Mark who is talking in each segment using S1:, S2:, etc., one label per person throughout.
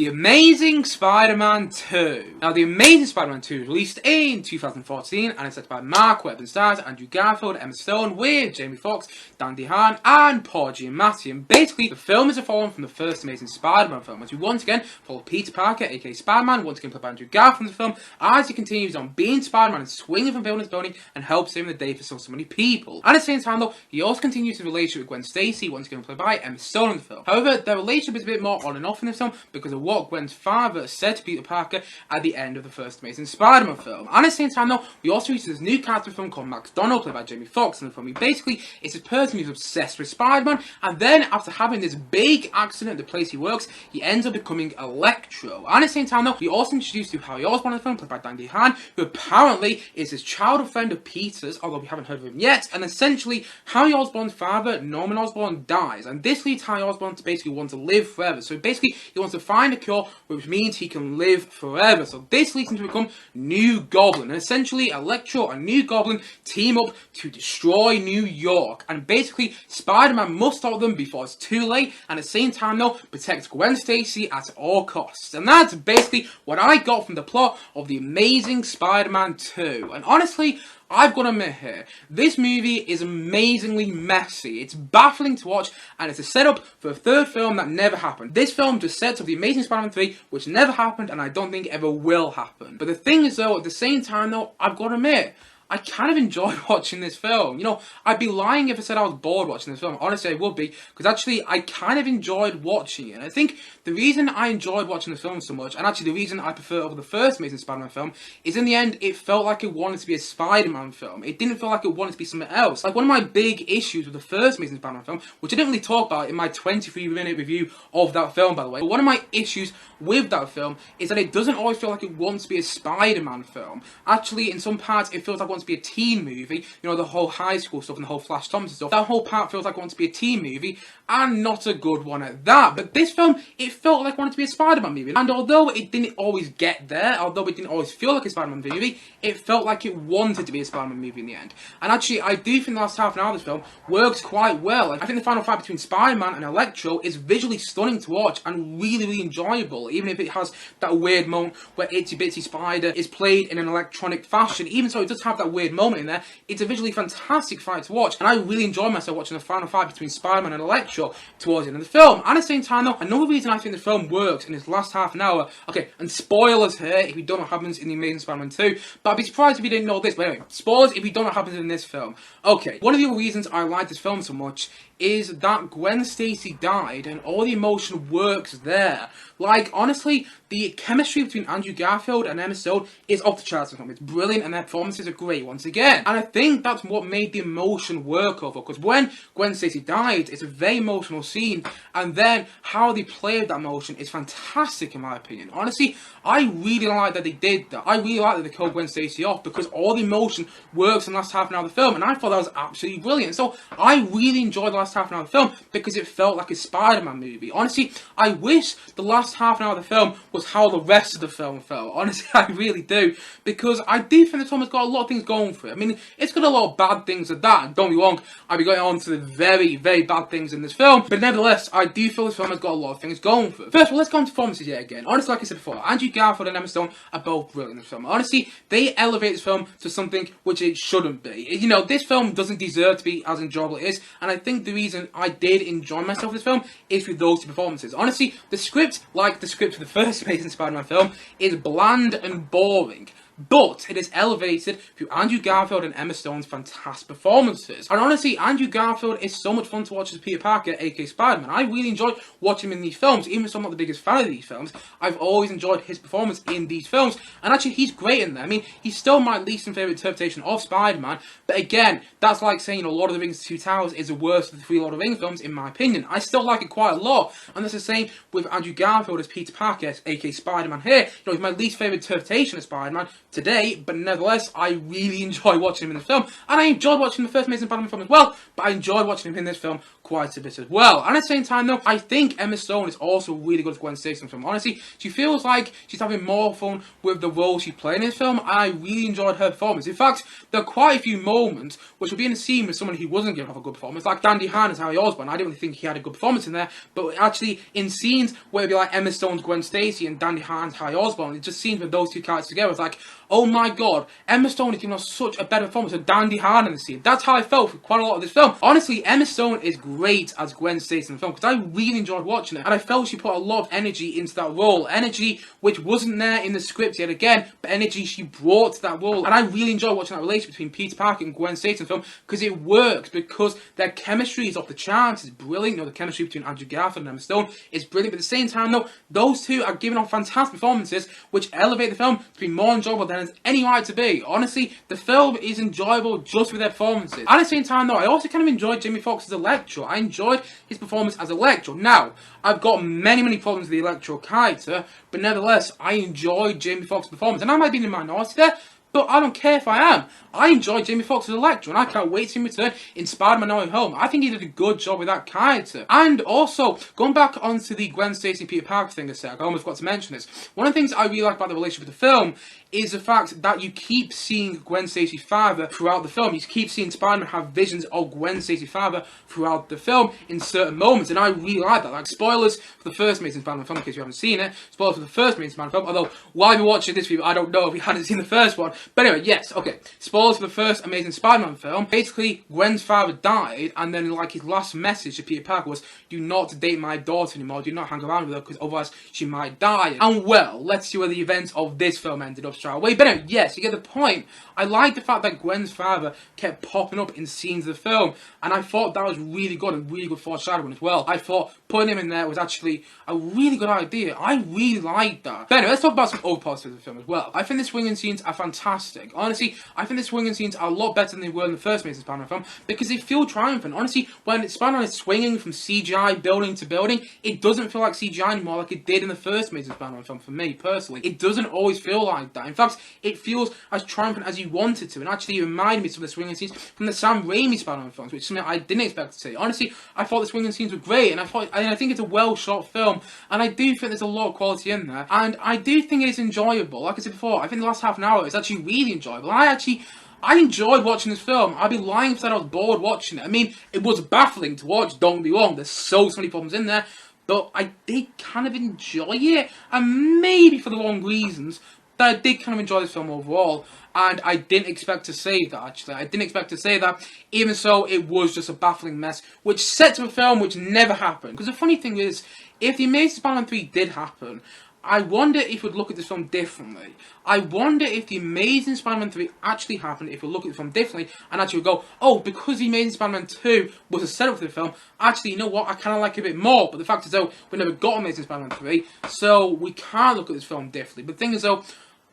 S1: The Amazing Spider-Man 2. Now, The Amazing Spider-Man 2 was released in 2014 and it's set by Marc, Webb and stars Andrew Garfield, Emma Stone, with Jamie Foxx, DeHaan and Giamatti. And basically, the film is a follow-on from the first Amazing Spider-Man film, as we once again follow Peter Parker, aka Spider-Man, once again played by Andrew Garfield in the film, as he continues on being Spider-Man and swinging from building to building and helps save the day for so many people. At the same time though, he also continues his relationship with Gwen Stacey, once again played by Emma Stone in the film. However, their relationship is a bit more on and off in this film because of what Gwen's father said to Peter Parker at the end of the first Amazing Spider-Man film. And at the same time though, we also reach this new character in the film called Marc, Donnel, played by Jamie Foxx in the film. He basically is a person who's obsessed with Spider-Man, and then after having this big accident at the place he works, he ends up becoming Electro. And at the same time though, we also introduced to Harry Osborn in the film, played by DeHaan, who apparently is his childhood friend of Peter's, although we haven't heard of him yet. And essentially, Harry Osborn's father, Norman Osborn, dies, and this leads Harry Osborn to basically want to live forever. So basically, he wants to find a cure, which means he can live forever. So this leads him to become New Goblin, and essentially, Electro and New Goblin team up to destroy New York, and basically, Spider-Man must stop them before it's too late, and at the same time though, protect Gwen Stacy at all costs. And that's basically what I got from the plot of The Amazing Spider-Man 2. And honestly, I've got to admit here, this movie is amazingly messy. It's baffling to watch, and it's a setup for a third film that never happened. This film just sets up The Amazing Spider-Man 3, which never happened, and I don't think ever will happen. But the thing is though, at the same time though, I've got to admit, I kind of enjoyed watching this film. You know, I'd be lying if I said I was bored watching this film. Honestly, I would be, because actually, I kind of enjoyed watching it. And I think the reason I enjoyed watching this film so much, and actually the reason I prefer it over the first Amazing Spider-Man film, is in the end, it felt like it wanted to be a Spider-Man film. It didn't feel like it wanted to be something else. Like, one of my big issues with the first Amazing Spider-Man film, which I didn't really talk about in my 23-minute review of that film, by the way, but one of my issues with that film is that it doesn't always feel like it wants to be a Spider-Man film. Actually, in some parts, it feels like it wants to be a teen movie. You know, the whole high school stuff and the whole Flash Thompson stuff. That whole part feels like it wants to be a teen movie, and not a good one at that. But this film, it felt like it wanted to be a Spider-Man movie. And although it didn't always get there, although it didn't always feel like a Spider-Man movie, it felt like it wanted to be a Spider-Man movie in the end. And actually, I do think the last half an hour of this film works quite well. Like, I think the final fight between Spider-Man and Electro is visually stunning to watch and really enjoyable, even if it has that weird moment where Itsy Bitsy Spider is played in an electronic fashion. Even so, it does have that weird moment in there. It's a visually fantastic fight to watch, and I really enjoyed myself watching the final fight between Spider-Man and Electro towards the end of the film. And at the same time though, another reason I think the film works in its last half an hour, okay, and spoilers here if you don't know what happens in The Amazing Spider-Man 2, but I'd be surprised if you didn't know this, but anyway, spoilers if you don't know what happens in this film. Okay, one of the other reasons I like this film so much is that Gwen Stacy died and all the emotion works there. Like, honestly, the chemistry between Andrew Garfield and Emma Stone is off the charts in the film. It's brilliant and their performances are great once again. And I think that's what made the emotion work over, because when Gwen Stacy died, it's a very emotional scene, and then how they played that emotion is fantastic in my opinion. Honestly, I really like that they did that. I really like that they killed Gwen Stacy off, because all the emotion works in the last half an hour of the film, and I thought that was absolutely brilliant. So I really enjoyed the last half an hour of the film because it felt like a Spider-Man movie. Honestly, I wish the last half an hour of the film was how the rest of the film felt. Honestly, I really do, because I do think the film has got a lot of things going for it. I mean, it's got a lot of bad things at that, and don't be wrong, I'll be going on to the very bad things in this film, but nevertheless, I do feel this film has got a lot of things going for it. First of all, let's go on to performances yet again. Honestly, like I said before, Andrew Garfield and Emma Stone are both brilliant in this film. Honestly, they elevate this film to something which it shouldn't be. You know, this film doesn't deserve to be as enjoyable as it is, and I think the reason I did enjoy myself in this film is through those two performances. Honestly, the script, like the script for the first Amazing Spider-Man film, is bland and boring. But it is elevated through Andrew Garfield and Emma Stone's fantastic performances. And honestly, Andrew Garfield is so much fun to watch as Peter Parker, aka Spider-Man. I really enjoyed watching him in these films. Even if I'm not the biggest fan of these films, I've always enjoyed his performance in these films. And actually, he's great in them. I mean, he's still my least favourite interpretation of Spider-Man. But again, that's like saying, you know, Lord of the Rings: Two Towers is the worst of the three Lord of the Rings films, in my opinion. I still like it quite a lot. And that's the same with Andrew Garfield as Peter Parker, aka Spider-Man here. You know, he's my least favourite interpretation of Spider-Man, today, but nevertheless, I really enjoy watching him in the film, and I enjoyed watching the first Amazing Spider-Man film as well, but I enjoyed watching him in this film quite a bit as well. And at the same time though, I think Emma Stone is also really good as Gwen Stacy in the film. Honestly, she feels like she's having more fun with the role she's playing in this film, and I really enjoyed her performance. In fact, there are quite a few moments which will be in a scene with someone who wasn't going to have a good performance, like DeHaan as Harry Osborn. I didn't really think he had a good performance in there, but actually in scenes where it'd be like Emma Stone's Gwen Stacy and DeHaan's Harry Osborn, it just scenes with those two characters together, it's like, oh my god, Emma Stone is giving us such a better performance than DeHaan in the scene. That's how I felt for quite a lot of this film. Honestly, Emma Stone is great as Gwen Stacy in the film, because I really enjoyed watching it, and I felt she put a lot of energy into that role. Energy which wasn't there in the script yet again, but energy she brought to that role. And I really enjoyed watching that relationship between Peter Parker and Gwen Stacy in the film, because it works, because their chemistry is off the charts, it's brilliant. You know, the chemistry between Andrew Garfield and Emma Stone is brilliant, but at the same time though, those two are giving off fantastic performances, which elevate the film to be more enjoyable than it's any right to be. Honestly, the film is enjoyable just with their performances. At the same time though, I also kind of enjoyed Jamie Foxx as Electro. I enjoyed his performance as Electro. Now, I've got many problems with the Electro character, but nevertheless, I enjoyed Jamie Foxx's performance. And I might be in the minority there, but I don't care if I am. I enjoyed Jamie Foxx as Electro, and I can't wait to see him return in Spider-Man No Way Home. I think he did a good job with that character. And also, going back onto the Gwen Stacy Peter Parker thing a sec, I almost forgot to mention this. One of the things I really like about the relationship with the film is the fact that you keep seeing Gwen Stacy's father throughout the film. You keep seeing Spider-Man have visions of Gwen Stacy's father throughout the film in certain moments, and I really like that. Like, spoilers for the first Amazing Spider-Man film, in case you haven't seen it. Spoilers for the first Amazing Spider-Man film, although while you're watching this video, I don't know if you hadn't seen the first one. But anyway, yes, okay. Spoilers for the first Amazing Spider-Man film. Basically, Gwen's father died, and then like his last message to Peter Parker was, do not date my daughter anymore, do not hang around with her, because otherwise she might die. And well, let's see where the events of this film ended up straight away. But anyway, yes, you get the point. I like the fact that Gwen's father kept popping up in scenes of the film, and I thought that was really good and really good foreshadowing as well. I thought putting him in there was actually a really good idea. I really liked that. But anyway, let's talk about some other parts of the film as well. I think the swinging scenes are fantastic. Honestly, I think the swinging scenes are a lot better than they were in the first Amazing Spider-Man film, because they feel triumphant. Honestly, when Spider-Man is swinging from CGI building to building, it doesn't feel like CGI anymore like it did in the first Amazing Spider-Man film for me, personally. It doesn't always feel like that. In fact, it feels as triumphant as you want it to, and actually it reminded me of some of the swinging scenes from the Sam Raimi Spider-Man films, which is something I didn't expect to see. Honestly, I thought the swinging scenes were great, and I think it's a well-shot film, and I do think there's a lot of quality in there, and I do think it is enjoyable. Like I said before, I think the last half an hour is actually really enjoyable. I enjoyed watching this film. I'd be lying if I said I was bored watching it. I mean, it was baffling to watch, don't get me wrong. There's so many problems in there, but I did kind of enjoy it, and maybe for the wrong reasons, but I did kind of enjoy this film overall, and I didn't expect to say that, actually. I didn't expect to say that. Even so, it was just a baffling mess, which sets up a film which never happened. Because the funny thing is, if The Amazing Spider-Man 3 did happen, I wonder if we'd look at this film differently. I wonder if The Amazing Spider-Man 3 actually happened, if we look at the film differently, and actually go, oh, because The Amazing Spider-Man 2 was a setup for the film, actually, you know what, I kind of like it a bit more. But the fact is, though, we never got Amazing Spider-Man 3, so we can't look at this film differently. But the thing is, though,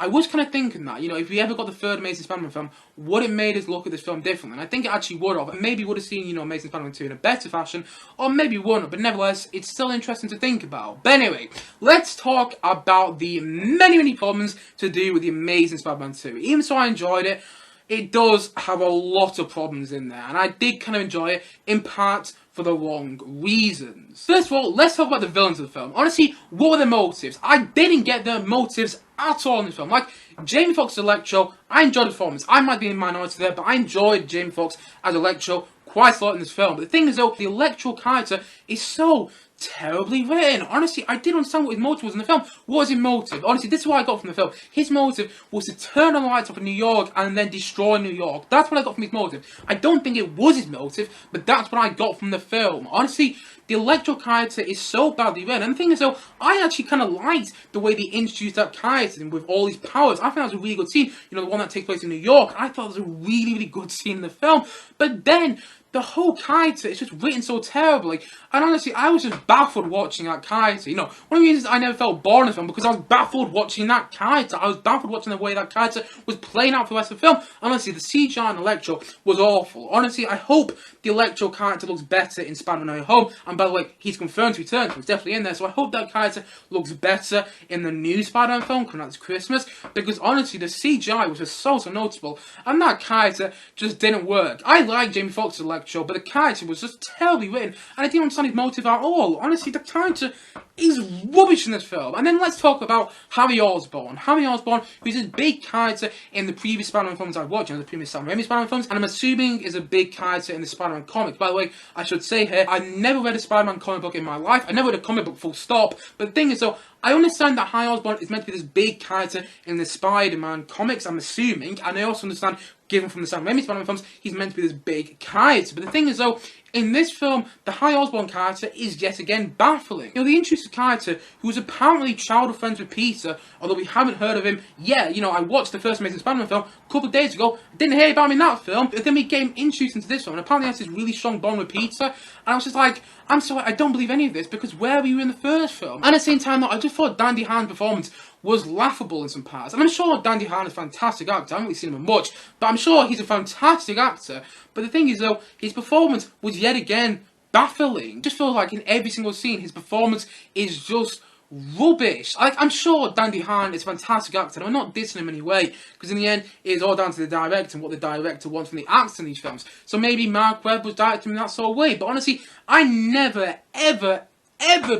S1: I was kind of thinking that, you know, if we ever got the third Amazing Spider-Man film, would it made us look at this film differently? And I think it actually would have. And maybe would have seen, you know, Amazing Spider-Man 2 in a better fashion, or maybe wouldn't. But nevertheless, it's still interesting to think about. But anyway, let's talk about the many problems to do with The Amazing Spider-Man 2. Even so I enjoyed it, it does have a lot of problems in there. And I did kind of enjoy it, in part, for the wrong reasons. First of all, let's talk about the villains of the film. Honestly, what were their motives? I didn't get their motives at all in this film. Like, Jamie Foxx as Electro, I enjoyed the performance. I might be in minority there, but I enjoyed Jamie Foxx as Electro quite a lot in this film. But the thing is, though, the Electro character is so terribly written. Honestly, I didn't understand what his motive was in the film. What was his motive? Honestly, this is what I got from the film. His motive was to turn on the lights off in New York and then destroy New York. That's what I got from his motive. I don't think it was his motive, but that's what I got from the film. Honestly, the Electro character is so badly written. And the thing is, though, I actually kind of liked the way they introduced that character with all these powers. I think that was a really good scene. You know, the one that takes place in New York. I thought it was a really good scene in the film. But then, the whole character is just written so terribly. And honestly, I was just baffled watching that character. You know, one of the reasons I never felt bored in the film, because I was baffled watching that character. I was baffled watching the way that character was playing out for the rest of the film. Honestly, the CGI in Electro was awful. Honestly, I hope the Electro character looks better in Spider-Man No Way Home. And by the way, he's confirmed to return, so he's definitely in there. So I hope that character looks better in the new Spider-Man film coming out this Christmas. Because honestly, the CGI was just so noticeable. And that character just didn't work. I like Jamie Foxx's Electro, but the character was just terribly written. And I didn't understand his motive at all. Honestly, the character is rubbish in this film. And then let's talk about Harry Osborn. Harry Osborn, who's a big character in the previous Spider-Man films I've watched, the previous Sam Raimi Spider-Man films, and I'm assuming is a big character in the Spider-Man comics. By the way, I should say here, I never read a Spider-Man comic book in my life. I never read a comic book full stop. But the thing is though, I understand that Harry Osborn is meant to be this big character in the Spider-Man comics, I'm assuming, and I also understand, given from the Sam Raimi Spider-Man films, he's meant to be this big character. But the thing is though, in this film, the Harry Osborn character is yet again baffling. You know, the interesting character who was apparently childhood friends with Peter, although we haven't heard of him yet. You know, I watched the first Amazing Spider-Man film a couple of days ago, didn't hear about him in that film, but then we get him introduced into this film, and apparently he has this really strong bond with Peter, and I was just like, I'm sorry, I don't believe any of this, because where were you in the first film? And at the same time, though, I just thought Dan DeHaan's performance was laughable in some parts. And I'm sure Dan DeHaan is a fantastic actor. I haven't really seen him much, but I'm sure he's a fantastic actor. But the thing is, though, his performance was yet again baffling. Just feels like in every single scene, his performance is just rubbish. Like, I'm sure Dan DeHaan is a fantastic actor, and I'm not dissing him anyway, because in the end, it is all down to the director and what the director wants from the actors in these films. So maybe Marc Webb was directing in that sort of way, but honestly, I never, ever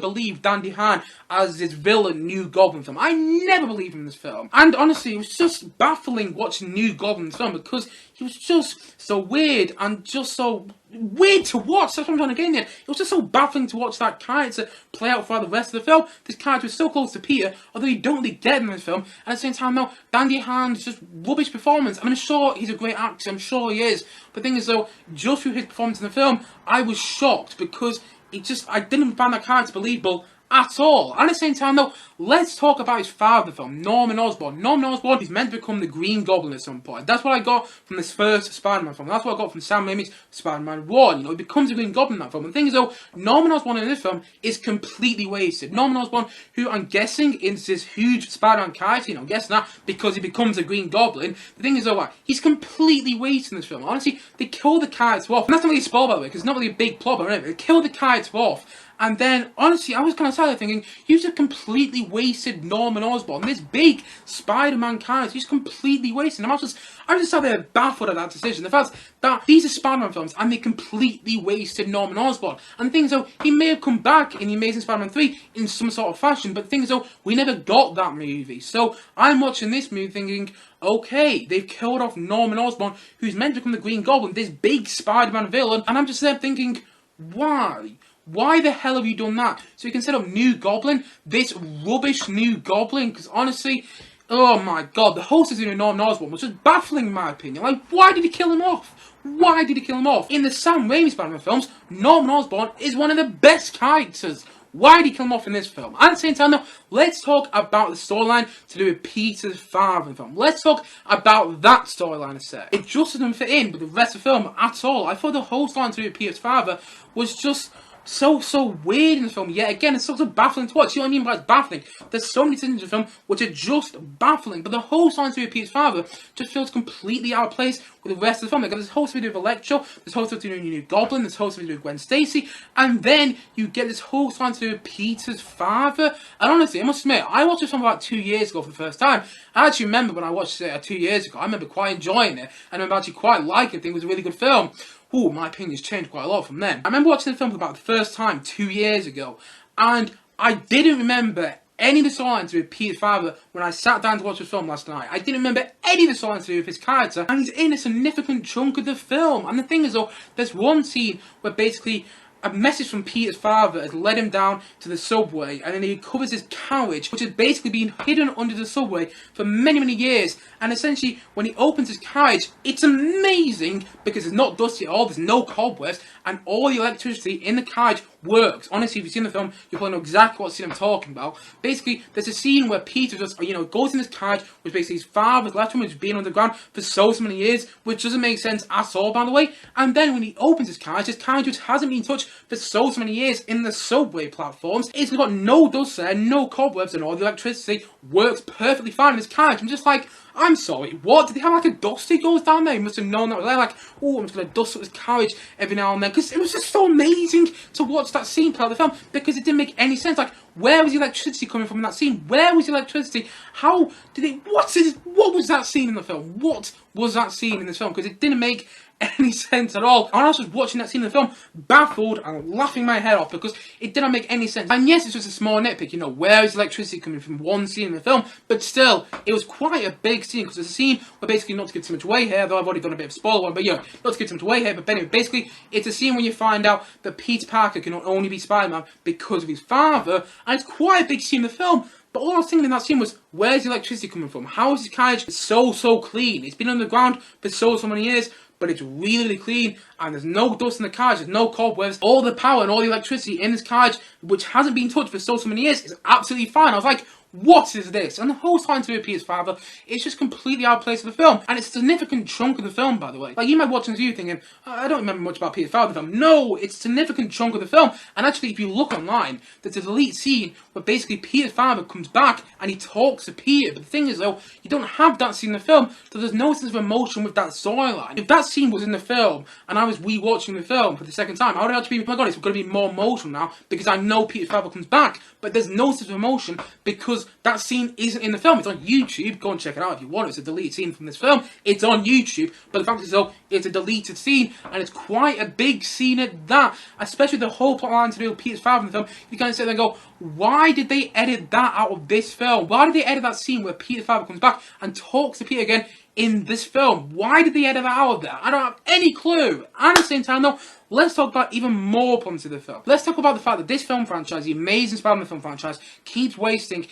S1: believed Dan DeHaan as this villain new Goblin film. I never believed him in this film. And honestly, it was just baffling watching new Goblin's film, because he was just so weird and just so weird to watch. That's what I'm trying to get in there. It was just so baffling to watch that character play out throughout the rest of the film. This character is so close to Peter, although you don't really get him in this film. And at the same time, though, Dan DeHaan's just rubbish performance. I'm sure he's a great actor. I'm sure he is. But the thing is, though, just through his performance in the film, I was shocked, because I didn't find that character believable at all. And at the same time, though, let's talk about his father in the film, Norman Osborn. Norman Osborn is meant to become the Green Goblin at some point. That's what I got from this first Spider-Man film. That's what I got from Sam Raimi's Spider-Man 1. You know, he becomes the Green Goblin in that film. And the thing is, though, Norman Osborn in this film is completely wasted. Norman Osborn, who I'm guessing is this huge Spider-Man character, you know, I'm guessing that because he becomes a Green Goblin. The thing is, though, he's completely wasted in this film. Honestly, they kill the character off. And that's not really a spoiler, by the way, because it's not really a big plot or anything. They kill the character off. And then, honestly, I was kind of sad there thinking, you just completely wasted Norman Osborn, this big Spider-Man character. He's completely wasted him. I was just sat there baffled at that decision. The fact that these are Spider-Man films and they completely wasted Norman Osborn. And the thing is, though, he may have come back in The Amazing Spider-Man 3 in some sort of fashion, but the thing is, though, we never got that movie. So I'm watching this movie thinking, okay, they've killed off Norman Osborn, who's meant to become the Green Goblin, this big Spider-Man villain, and I'm just there thinking, why? Why the hell have you done that? So you can set up New Goblin, this rubbish New Goblin, because honestly, oh my god, the whole season of Norman Osborn was just baffling in my opinion. Like, why did he kill him off? Why did he kill him off? In the Sam Raimi Spider-Man films, Norman Osborn is one of the best characters. Why did he kill him off in this film? At the same time, though, let's talk about the storyline to do with Peter's father in the film. Let's talk about that storyline a sec. It just didn't fit in with the rest of the film at all. I thought the whole storyline to do with Peter's father was just so weird in the film. Yet again, it's so baffling to watch. You know what I mean by it's baffling? There's so many things in the film which are just baffling, but the whole story to Peter's father just feels completely out of place with the rest of the film. They've got this whole story to do with Electro, this whole story to do with New Goblin, this whole story to do with Gwen Stacey, and then you get this whole story to do with Peter's father. And honestly, I must admit, I watched this film about 2 years ago for the first time. I actually remember when I watched it 2 years ago, I remember quite enjoying it, and I remember actually quite liking it. I think it was a really good film. Ooh, my opinion's changed quite a lot from then. I remember watching the film for about the first time 2 years ago, and I didn't remember any of the storylines to do with Peter's father when I sat down to watch the film last night. I didn't remember any of the storylines to do with his character, and he's in a significant chunk of the film. And the thing is, though, there's one scene where basically a message from Peter's father has led him down to the subway, and then he recovers his carriage, which has basically been hidden under the subway for many years. And essentially, when he opens his carriage, it's amazing because it's not dusty at all, there's no cobwebs, and all the electricity in the carriage works. Honestly, if you've seen the film, you'll probably know exactly what scene I'm talking about. Basically, there's a scene where Peter just, goes in his carriage, which basically his father's left him, which has been underground for so many years, which doesn't make sense at all, by the way. And then when he opens his carriage, which hasn't been touched for so many years in the subway platforms, it's got no dust there, no cobwebs, and all the electricity works perfectly fine in his carriage. I'm just like, I'm sorry, what? Did they have like a dust that goes down there? He must have known that was there, like, oh, I'm just going to dust up his carriage every now and then. Because it was just so amazing to watch that scene play out of the film, because it didn't make any sense. Like, where was the electricity coming from in that scene? Where was the electricity? How did it, what was that scene in the film? What was that scene in this film? Because it didn't make any sense at all. And I was just watching that scene in the film, baffled and laughing my head off, because it didn't make any sense. And yes, it's just a small nitpick, where is electricity coming from one scene in the film? But still, it was quite a big scene, because it's a scene where basically, not to give too much away here, though I've already done a bit of a spoiler one, but not to give too much away here, but anyway, basically, it's a scene when you find out that Peter Parker can only be Spider-Man because of his father, and it's quite a big scene in the film. But all I was thinking in that scene was, where's the electricity coming from? How is his carriage so clean? It's been underground for so many years, but it's really clean, and there's no dust in the carriage, there's no cobwebs. All the power and all the electricity in this carriage, which hasn't been touched for so many years, is absolutely fine. I was like, what is this? And the whole time to do with Peter's father, it's just completely out of place in the film. And it's a significant chunk of the film, by the way. Like, you might watch this video thinking, I don't remember much about Peter's father in the film. No, it's a significant chunk of the film. And actually, if you look online, there's a delete scene where basically Peter's father comes back and he talks to Peter. But the thing is, though, you don't have that scene in the film, so there's no sense of emotion with that storyline. If that scene was in the film, and I was re-watching the film for the second time, I would actually be, oh my god, it's going to be more emotional now, because I know Peter's father comes back. But there's no sense of emotion, because that scene isn't in the film. It's on YouTube. Go and check it out if you want. It's a deleted scene from this film. It's on YouTube. But the fact is, though, it's a deleted scene, and it's quite a big scene at that. Especially the whole plotline to do with Peter's father in the film. You kind of sit there and go, why did they edit that out of this film? Why did they edit that scene where Peter's father comes back and talks to Peter again in this film? Why did they edit that out of there? I don't have any clue. And at the same time, though, let's talk about even more problems to the film. Let's talk about the fact that this film franchise, the Amazing Spider-Man film franchise, keeps wasting,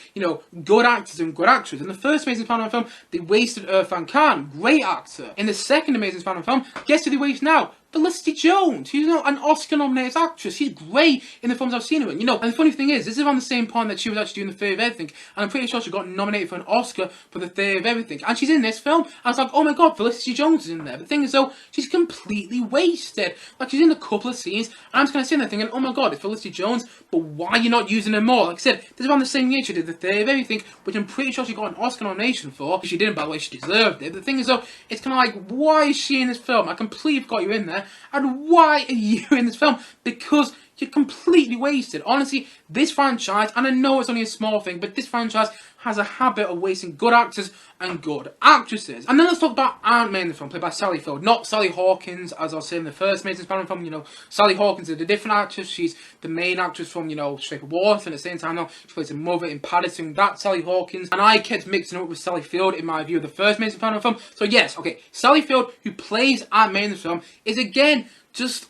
S1: good actors and good actors. In the first Amazing Spider-Man film, they wasted Irfan Khan, great actor. In the second Amazing Spider-Man film, guess who they waste now? Felicity Jones, who's an Oscar-nominated actress. She's great in the films I've seen her in. And the funny thing is, this is around the same point that she was actually doing The Theory of Everything, and I'm pretty sure she got nominated for an Oscar for The Theory of Everything, and she's in this film. I was like, oh my god, Felicity Jones is in there. But the thing is, though, she's completely wasted. Like, she's in a couple of scenes, and I'm just kind of sitting there thinking, oh my god, it's Felicity Jones, but why are you not using her more? Like I said, this is around the same year she did The Theory of Everything, which I'm pretty sure she got an Oscar nomination for. If she didn't, by the way, she deserved it. But the thing is, though, it's kind of like, why is she in this film? I completely forgot you in there, and why are you in this film? Because you're completely wasted. Honestly, this franchise, and I know it's only a small thing, but this franchise has a habit of wasting good actors and good actresses. And then let's talk about Aunt May in the film, played by Sally Field. Not Sally Hawkins, as I was saying in the first Amazing Spider-Man film. Sally Hawkins is a different actress. She's the main actress from, Shape of Water. And at the same time, though, she plays a mother in Paddington. That's Sally Hawkins. And I kept mixing up with Sally Field in my view of the first Amazing Spider-Man film. So yes, okay, Sally Field, who plays Aunt May in the film, is again just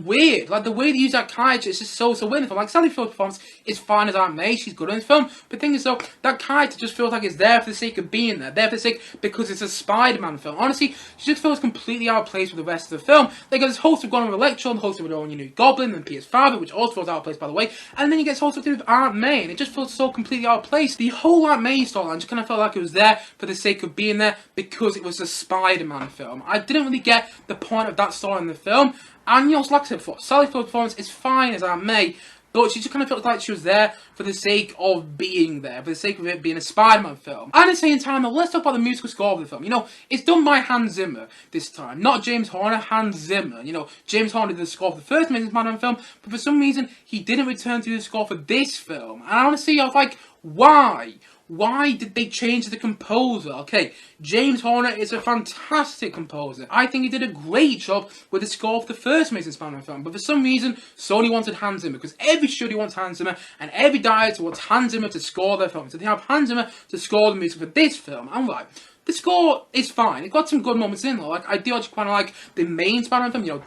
S1: weird. Like, the way they use that character is just so weird in the film. Like, Sally Field's performance is fine as Aunt May, she's good in this film, but the thing is, though, that character just feels like it's there for the sake of being there for the sake, because it's a Spider-Man film. Honestly, she just feels completely out of place with the rest of the film. They got this host of Gwen with Electro, and the host of their own, Goblin, and Peter's father, which also feels out of place, by the way, and then you get this host of with Aunt May, and it just feels so completely out of place. The whole Aunt May storyline just kind of felt like it was there for the sake of being there, because it was a Spider-Man film. I didn't really get the point of that story in the film. And like I said before, Sally Field's performance is fine as Aunt May, but she just kind of felt like she was there for the sake of being there, for the sake of it being a Spider-Man film. And at the same time, though, let's talk about the musical score of the film. It's done by Hans Zimmer this time, not James Horner, Hans Zimmer. James Horner did the score for the first Amazing Spider-Man film, but for some reason, he didn't return to do the score for this film. And honestly, I was like, why? Why did they change the composer? Okay, James Horner is a fantastic composer. I think he did a great job with the score for the first Amazing Spider-Man film, but for some reason, Sony wanted Hans Zimmer, because every studio wants Hans Zimmer, and every director wants Hans Zimmer to score their film. So they have Hans Zimmer to score the music for this film. I'm like, the score is fine. It got some good moments in there. Like, I do actually kind of like the main Spider-Man film, you know,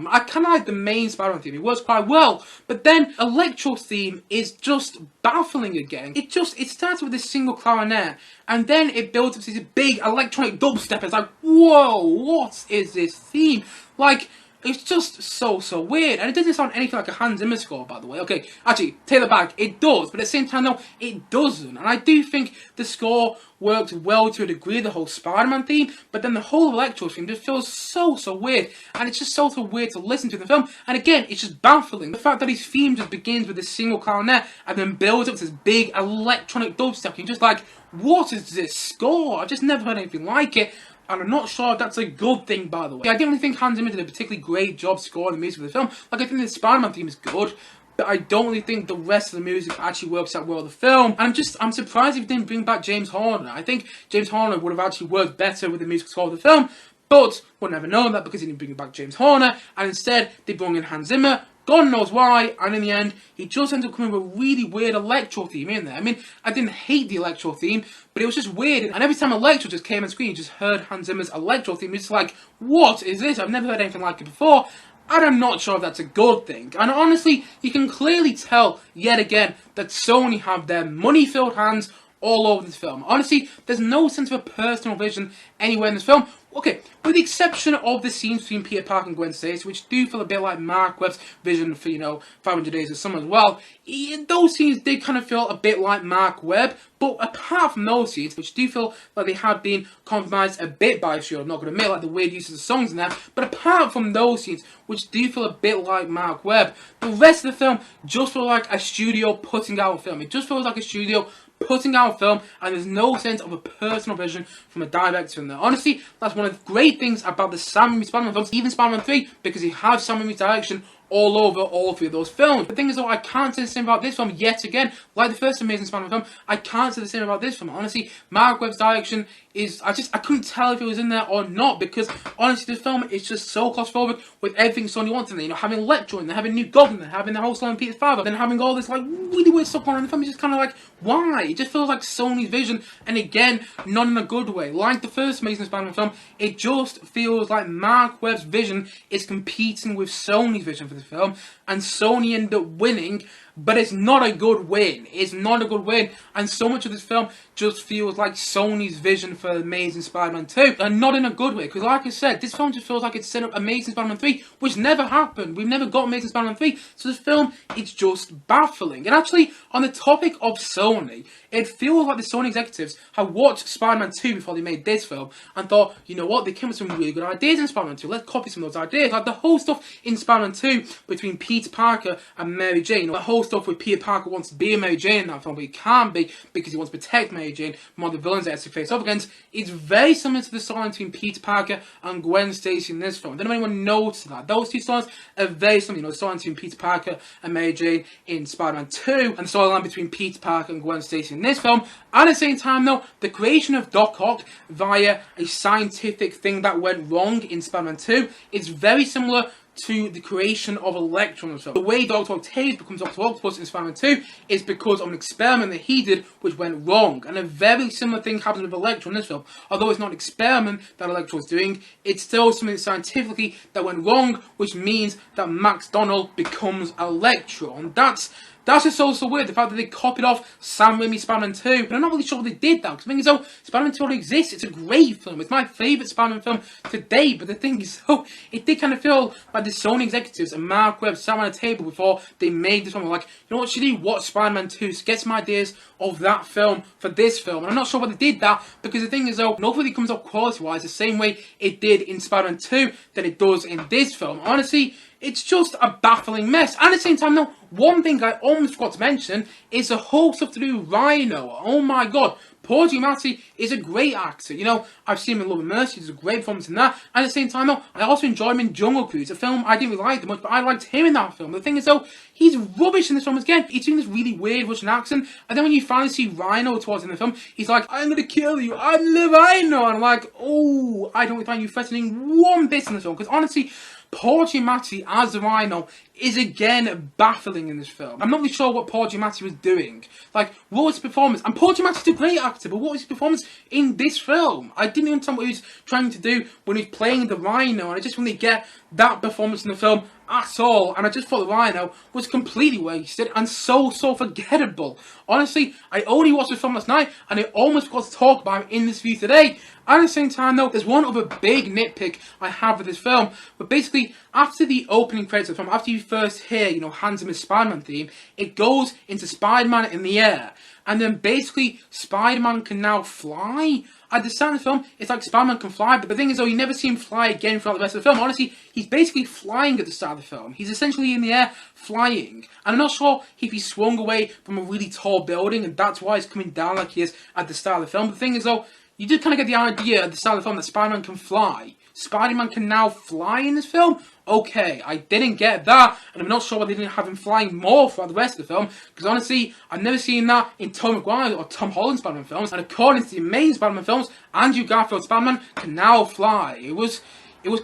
S1: I kind of like the main Spider-Man theme. It works quite well. But then Electro's theme is just baffling again. It starts with this single clarinet, and then it builds up to this big electronic dubstep. It's like, whoa, what is this theme? Like, it's just so weird, and it doesn't sound anything like a Hans Zimmer score, by the way. Okay, actually, take that back, it does, but at the same time, no, it doesn't. And I do think the score works well to a degree, the whole Spider-Man theme, but then the whole Electro theme just feels so weird, and it's just so weird to listen to in the film. And again, it's just baffling. The fact that his theme just begins with this single clarinet, and then builds up to this big electronic dubstep, you're just like, what is this score? I've just never heard anything like it. And I'm not sure if that's a good thing, by the way. I didn't really think Hans Zimmer did a particularly great job scoring the music for the film. Like, I think the Spider-Man theme is good, but I don't really think the rest of the music actually works out well with the film. And I'm surprised he didn't bring back James Horner. I think James Horner would have actually worked better with the music score of the film, but we'll never know that because he didn't bring back James Horner, and instead they brought in Hans Zimmer. God knows why, and in the end, he just ended up coming with a really weird Electro theme in there. I mean, I didn't hate the Electro theme, but it was just weird, and every time Electro just came on screen, you just heard Hans Zimmer's Electro theme, it's just like, what is this? I've never heard anything like it before, and I'm not sure if that's a good thing. And honestly, you can clearly tell, yet again, that Sony have their money-filled hands all over this film. Honestly, there's no sense of a personal vision anywhere in this film. Okay, with the exception of the scenes between Peter Parker and Gwen Stacey, which do feel a bit like Marc Webb's vision for, 500 Days of Summer as well, those scenes did kind of feel a bit like Marc Webb, but apart from those scenes, which do feel like they have been compromised a bit by, sure, I'm not going to admit, like the weird use of the songs in there, but apart from those scenes, which do feel a bit like Marc Webb, the rest of the film just feels like a studio putting out a film. It just feels like a studio putting out a film, and there's no sense of a personal vision from a director in there. Honestly, that's one of the great things about the Sam Raimi Spider-Man films, even Spider-Man 3, because he has Sam Raimi's direction all over all three of those films. The thing is though, I can't say the same about this film yet again. Like the first Amazing Spider-Man film, I can't say the same about this film. Honestly, Marc Webb's direction is, I couldn't tell if it was in there or not, because honestly this film is just so claustrophobic with everything Sony wants in there. Having Electro in there, having new Goblin, having the whole story of Peter's father, then having all this like really weird stuff going on in the film. It's just kind of like, why? It just feels like Sony's vision, and again, not in a good way. Like the first Amazing Spider-Man film, it just feels like Marc Webb's vision is competing with Sony's vision for the film, and Sony ended up winning, but it's not a good win. It's not a good win, and so much of this film just feels like Sony's vision for Amazing Spider-Man 2, and not in a good way, because like I said, this film just feels like it's set up Amazing Spider-Man 3, which never happened. We've never got Amazing Spider-Man 3, so this film, it's just baffling. And actually, on the topic of Sony, it feels like the Sony executives have watched Spider-Man 2 before they made this film, and thought, you know what, they came with some really good ideas in Spider-Man 2, let's copy some of those ideas. Like the whole stuff in Spider-Man 2 between Peter Parker and Mary Jane, the whole stuff with Peter Parker wants to be a Mary Jane in that film, but he can't be because he wants to protect Mary Jane from all the villains that he has to face up against. It's very similar to the storyline between Peter Parker and Gwen Stacey in this film. I don't know if anyone noticed that. Those two storylines are very similar. The storyline between Peter Parker and Mary Jane in Spider-Man 2, and the storyline between Peter Parker and Gwen Stacey in this film. At the same time though, the creation of Doc Ock via a scientific thing that went wrong in Spider-Man 2 is very similar to the creation of Electro in the film. The way Dr. Octavius becomes Dr. Octopus in Spider-Man 2 is because of an experiment that he did which went wrong. And a very similar thing happens with Electro in this film. Although it's not an experiment that Electro is doing, it's still something scientifically that went wrong, which means that Max Donnel becomes Electro. And that's just so weird, the fact that they copied off Sam Raimi's Spider-Man 2. But I'm not really sure they did that, because the thing is though, Spider-Man 2 already exists. It's a great film. It's my favourite Spider-Man film to date. But the thing is though, it did kind of feel like the Sony executives and Marc Webb sat on a table before they made this film. Like, you know what, should we watch Spider-Man 2 to get some ideas of that film for this film? And I'm not sure why they did that, because the thing is though, nobody comes up quality-wise the same way it did in Spider-Man 2 than it does in this film. Honestly, it's just a baffling mess. And at the same time though, one thing I almost forgot to mention is the whole stuff to do with Rhino. Oh my god, Paul Giamatti is a great actor. I've seen him in Love and Mercy, there's a great performance in that. And at the same time though, I also enjoyed him in Jungle Cruise, a film I didn't really like that much, but I liked him in that film. The thing is though, he's rubbish in this film again. He's doing this really weird Russian accent, and then when you finally see Rhino towards the end of the film, he's like, I'm gonna kill you, I'm the Rhino. And I'm like, oh, I don't find you threatening one bit in this film, because honestly, Paul Giamatti as the Rhino is again baffling in this film. I'm not really sure what Paul Giamatti was doing. Like, what was his performance? And Paul Giamatti's a great actor, but what was his performance in this film? I didn't understand what he was trying to do when he was playing the Rhino, and I just really get that performance in the film at all. And I just thought the Rhino was completely wasted and so forgettable. Honestly, I only watched the film last night, and I almost forgot to talk about it in this review today. At the same time, though, there's one other big nitpick I have with this film. But basically, after the opening credits of the film, after you first hear, Hans Zimmer's Spider-Man theme, it goes into Spider-Man in the air. And then basically, Spider-Man can now fly. At the start of the film, it's like Spider-Man can fly, but the thing is, though, you never see him fly again throughout the rest of the film. Honestly, he's basically flying at the start of the film. He's essentially in the air, flying. And I'm not sure if he swung away from a really tall building, and that's why he's coming down like he is at the start of the film. But the thing is, though, you do kind of get the idea at the start of the film that Spider-Man can fly. Spider-Man can now fly in this film? Okay, I didn't get that, and I'm not sure why they didn't have him flying more throughout the rest of the film, because honestly, I've never seen that in Tom Maguire or Tom Holland's Spider-Man films, and according to the amazing Spider-Man films, Andrew Garfield's Spider-Man can now fly. It was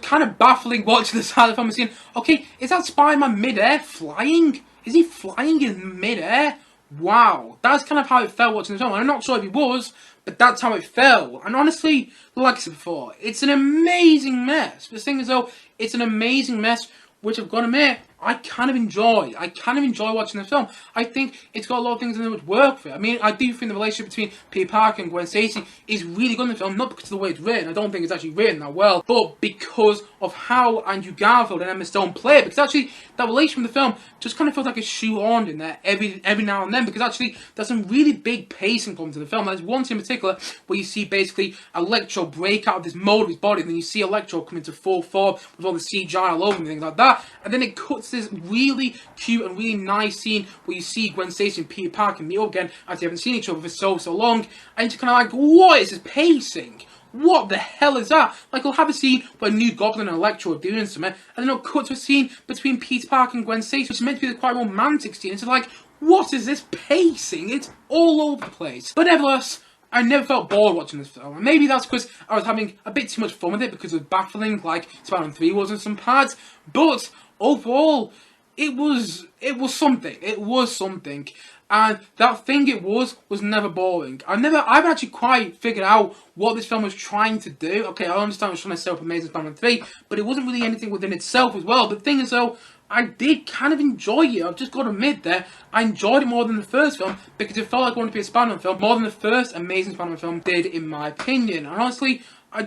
S1: kind of baffling watching the side of the film and seeing, okay, is that Spider-Man mid-air flying? Is he flying in mid-air? Wow, that's kind of how it felt watching the film. I'm not sure if he was, but that's how it felt. And honestly, like I said before, it's an amazing mess. The thing is, though, it's an amazing mess, which I've got to admit, I kind of enjoy. I kind of enjoy watching the film. I think it's got a lot of things in it which work for it. I mean, I do think the relationship between Peter Parker and Gwen Stacey is really good in the film, not because of the way it's written. I don't think it's actually written that well, but because of how Andrew Garfield and Emma Stone play it. Because actually, that relationship in the film just kind of feels like it's shoehorned in there every now and then. Because actually, there's some really big pacing problems in the film. There's one scene in particular where you see basically Electro break out of this mold of his body, and then you see Electro come into full form with all the CGI all over and things like that. And then it cuts this really cute and really nice scene where you see Gwen Stacy and Peter Parker meet up again after they haven't seen each other for so long, and you're kind of like, what is this pacing? What the hell is that? Like, we'll have a scene where New Goblin and Electro are doing something, and then it'll cut to a scene between Peter Parker and Gwen Stacy, which is meant to be the quite romantic scene. It's like, what is this pacing? It's all over the place. But nevertheless, I never felt bored watching this film. And maybe that's because I was having a bit too much fun with it, because it was baffling, like Spider-Man 3 was in some parts. But overall, it was something. It was something. And that thing it was never boring. I've actually quite figured out what this film was trying to do. Okay, I understand it was trying to set up Amazing Spider-Man 3, but it wasn't really anything within itself as well. The thing is, though, I did kind of enjoy it. I've just got to admit that I enjoyed it more than the first film, because it felt like it wanted to be a Spider-Man film more than the first Amazing Spider-Man film did, in my opinion. And honestly, I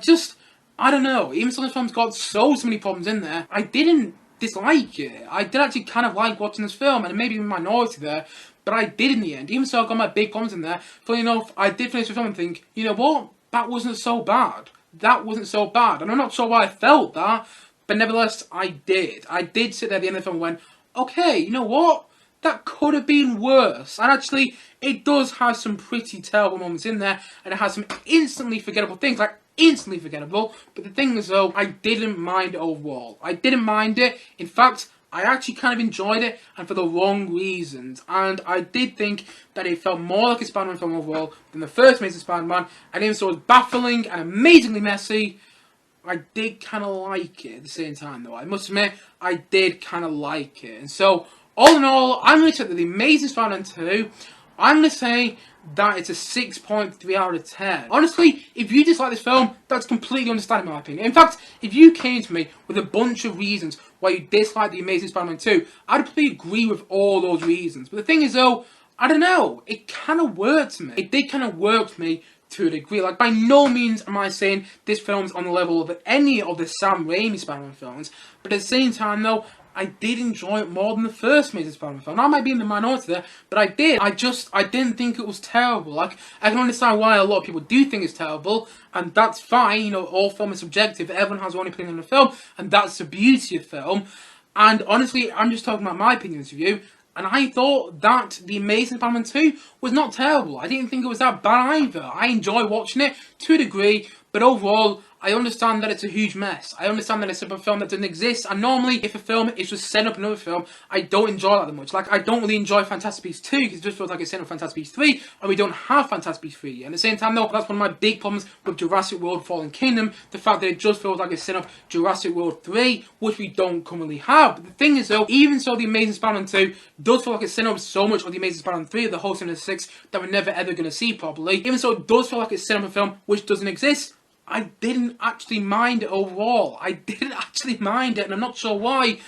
S1: don't know. Even though this film's got so many problems in there, I didn't dislike it. I did actually kind of like watching this film, and maybe in minority there, but I did in the end. Even so, I got my big problems in there. Funny enough, I did finish the film and think, you know what? That wasn't so bad. That wasn't so bad. And I'm not sure why I felt that, but nevertheless, I did. I did sit there at the end of the film and went, okay, you know what? That could have been worse. And actually, it does have some pretty terrible moments in there, and it has some instantly forgettable things, like instantly forgettable. But the thing is, though, I didn't mind it overall. I didn't mind it. In fact, I actually kind of enjoyed it, and for the wrong reasons. And I did think that it felt more like a Spider-Man film overall than the first Amazing Spider-Man. And even so, it was baffling and amazingly messy. I did kind of like it at the same time, though. I must admit, I did kind of like it. And so, all in all, I'm going to take The Amazing Spider-Man 2. I'm going to say that it's a 6.3 out of 10. Honestly, if you dislike this film, that's completely understandable in my opinion. In fact, if you came to me with a bunch of reasons why you dislike The Amazing Spider-Man 2, I'd probably agree with all those reasons. But the thing is, though, I don't know, it kind of worked for me. It did kind of work for me to a degree. Like, by no means am I saying this film's on the level of any of the Sam Raimi Spider-Man films, but at the same time, though, I did enjoy it more than the first Amazing Spider-Man film. Now, I might be in the minority there, but I did. I didn't think it was terrible. Like, I can understand why a lot of people do think it's terrible, and that's fine. You know, all film is subjective. Everyone has their own opinion on the film, and that's the beauty of film. And honestly, I'm just talking about my opinion in this review, and I thought that The Amazing Spider-Man 2 was not terrible. I didn't think it was that bad either. I enjoy watching it to a degree, But overall, I understand that it's a huge mess. I understand that it's a film that doesn't exist. And normally, if a film is just setting up another film, I don't enjoy that much. Like, I don't really enjoy Fantastic Beasts 2 because it just feels like it's setting up Fantastic Beasts 3, and we don't have Fantastic Beasts 3 yet. At the same time, though, that's one of my big problems with Jurassic World Fallen Kingdom. The fact that it just feels like it's setting up Jurassic World 3, which we don't currently have. But the thing is, though, even so, The Amazing Spider-Man 2 does feel like it's setting up so much of The Amazing Spider-Man 3, the whole 6, that we're never ever going to see properly. Even so, it does feel like it's setting up a film which doesn't exist. I didn't actually mind it overall. I didn't actually mind it, and I'm not sure why,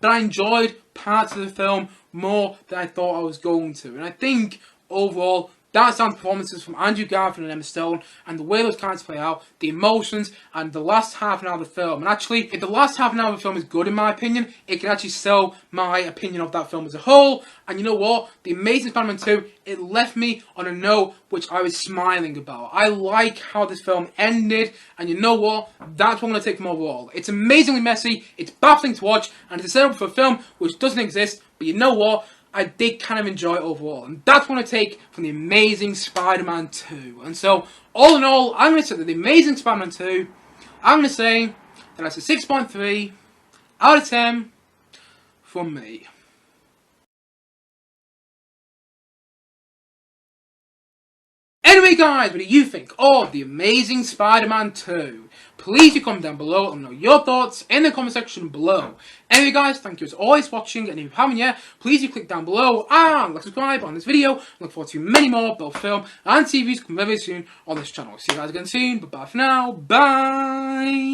S1: but I enjoyed parts of the film more than I thought I was going to. And I think, overall, that's down to performances from Andrew Garfield and Emma Stone, and the way those characters play out, the emotions, and the last half an hour of the film. And actually, if the last half an hour of the film is good in my opinion, it can actually sell my opinion of that film as a whole. And you know what? The Amazing Spider-Man 2, it left me on a note which I was smiling about. I like how this film ended, and you know what? That's what I'm going to take from overall. It's amazingly messy, it's baffling to watch, and it's a setup for a film which doesn't exist, but you know what? I did kind of enjoy it overall. And that's what I take from The Amazing Spider-Man 2. And so, all in all, I'm going to say that The Amazing Spider-Man 2, I'm going to say that that's a 6.3 out of 10 from me. Anyway guys, what do you think of The Amazing Spider-Man 2? Please do comment down below, let me know your thoughts in the comment section below. Anyway guys, thank you as always for watching, and if you haven't yet, please do click down below and like, subscribe on this video. I look forward to many more both film and TV reviews coming very soon on this channel. See you guys again soon, but bye for now, bye!